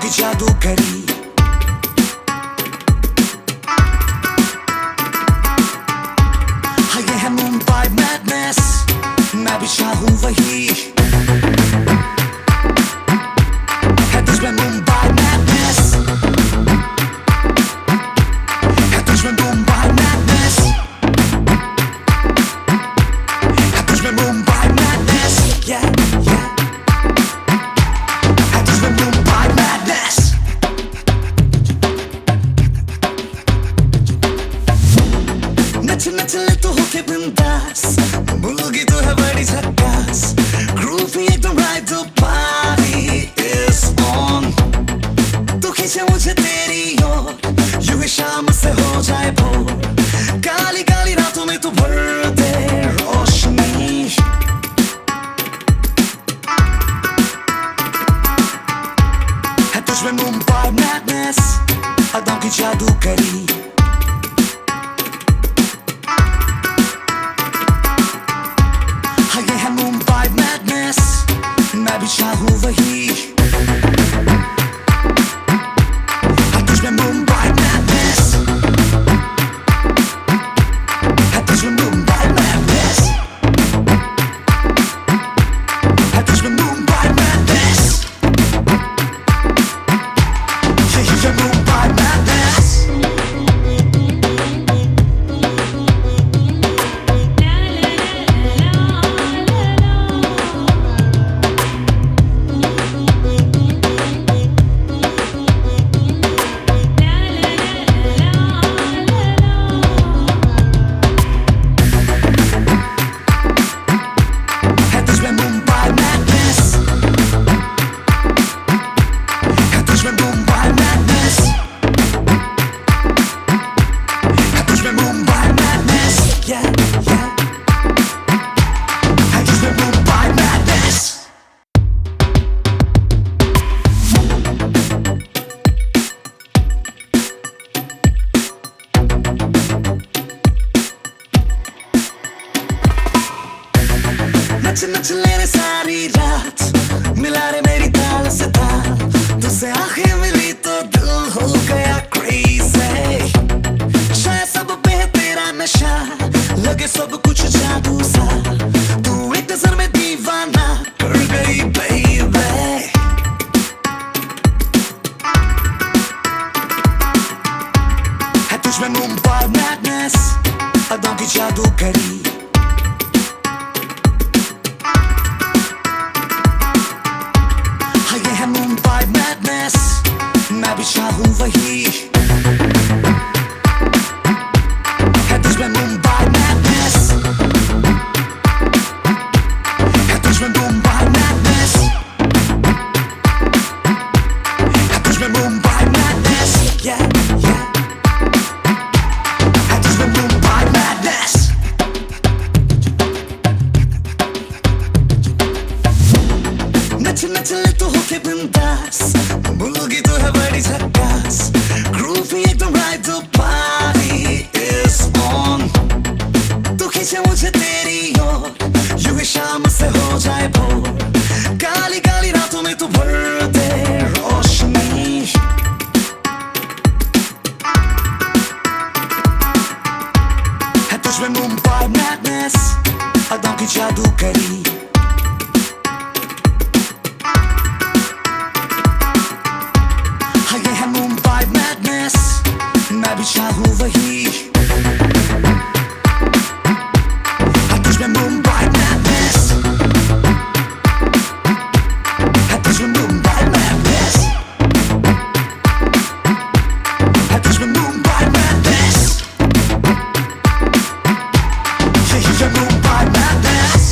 की जादूगरी। हाँ ये है मुंबई मैडनेस, मैं भी चाहूँ वही है तुझमें मुंबई मैडनेस, है तुझमें मुंबई मैडनेस, है तुझमें मुंबई मैडनेस, yeah yeah, है तुझमें मुंबई मैडनेस। नच नच ले तो होके बिंदास, मुलगी तो है बड़ी झक्कास, ग्रूवी एकदम right, the party is on। तू खींचे मुझे तेरी ओर, यूं ही शाम से हो जाए भोर, काली काली रातों में तू भर दे रोशनी। है तुझमें मुंबई मैडनेस, अदाओं की जादूगरी। मैं भी चाहूँ वही है तुझमें मुंबई मैडनेस, है तुझमें मुंबई मैडनेस, है तुझमें मुंबई मैडनेस, ये मुंबई मैडनेस। नच नच ले रे सारी रात, मिला रे मेरी ताल से ताल, तुझसे आंखें मिली तो दिल हो गया crazy। शायद सब पे है तेरा नशा, लगे सब कुछ जादू सा, तू एक नजर में दीवाना कर गई baby। है तुझमें मुंबई मैडनेस, अदाओं की जादूगरी। मैं भी चाहूँ वही है तुझमें मुंबई मैडनेस, है तुझमें मुंबई मैडनेस, है तुझमें मुंबई मैडनेस, yeah yeah, है तुझमें मुंबई मैडनेस। नच नच ले तो होके बिंदास, मुलगी तो है बड़ी झक्कास, ग्रूवी एकदम right, the party is on। तू खींचे मुझे तेरी ओर, यूं ही शाम से हो जाए भोर, काली काली रातों में तू भर दे रोशनी। है तुझमें मुंबई मैडनेस, अदाओं की जादूगरी। मैं भी चाहूँ वही है तुझमें मुंबई मैडनेस, है तुझमें मुंबई मैडनेस, है तुझमें मुंबई मैडनेस, ये मुंबई मैडनेस।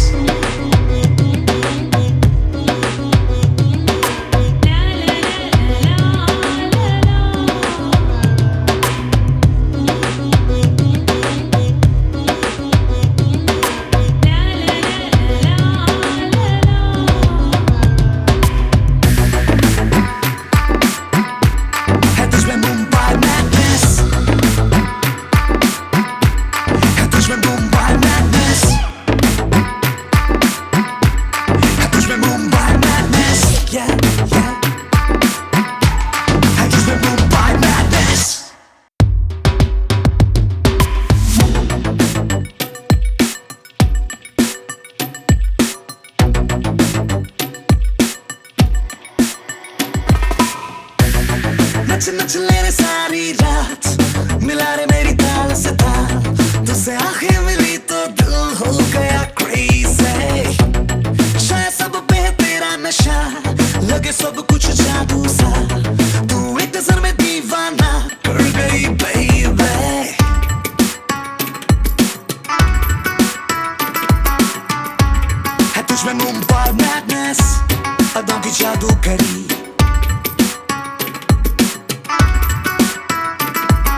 की जादूगरी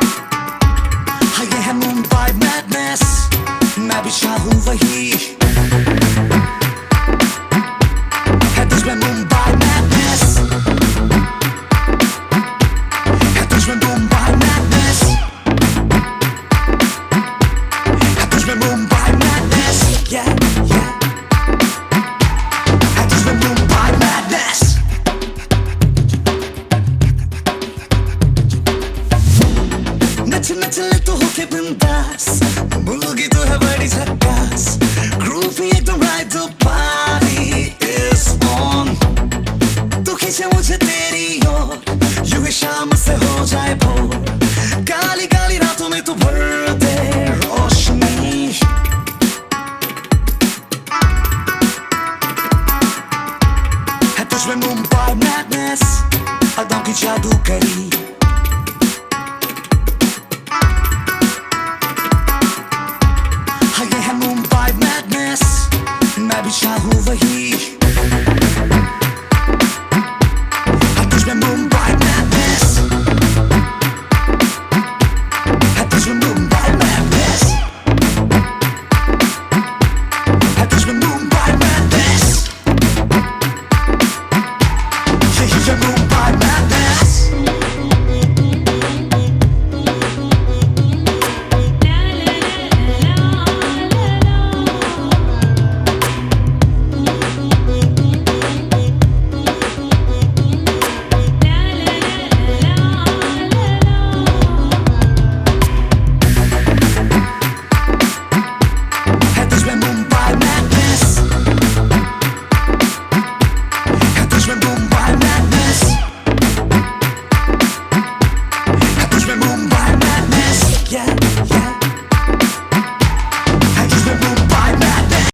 हाँ ये है मुंबई मैडनेस मैं भी चाहूँ वही है तुझमें मुंबई मैडनेस है तुझमें मुंबई मैडनेस है तुझमें मुंबई मैडनेस yeah yeah है तुझमें मुंबई मैडनेस नच नच ले तो होके बिंदास बोलोगी तो है बड़ी झकास ग्रूवी एकदम right the party is on तू खींचे मुझे तेरी ओर यूं ही शाम से हो जाए भोर काली काली रातों में तू भर दे रोशनी है तुझमें मुंबई मैडनेस अदाओं की जादूगरी हाँ ये है मुंबई मैडनेस मैं भी चाहूँ वही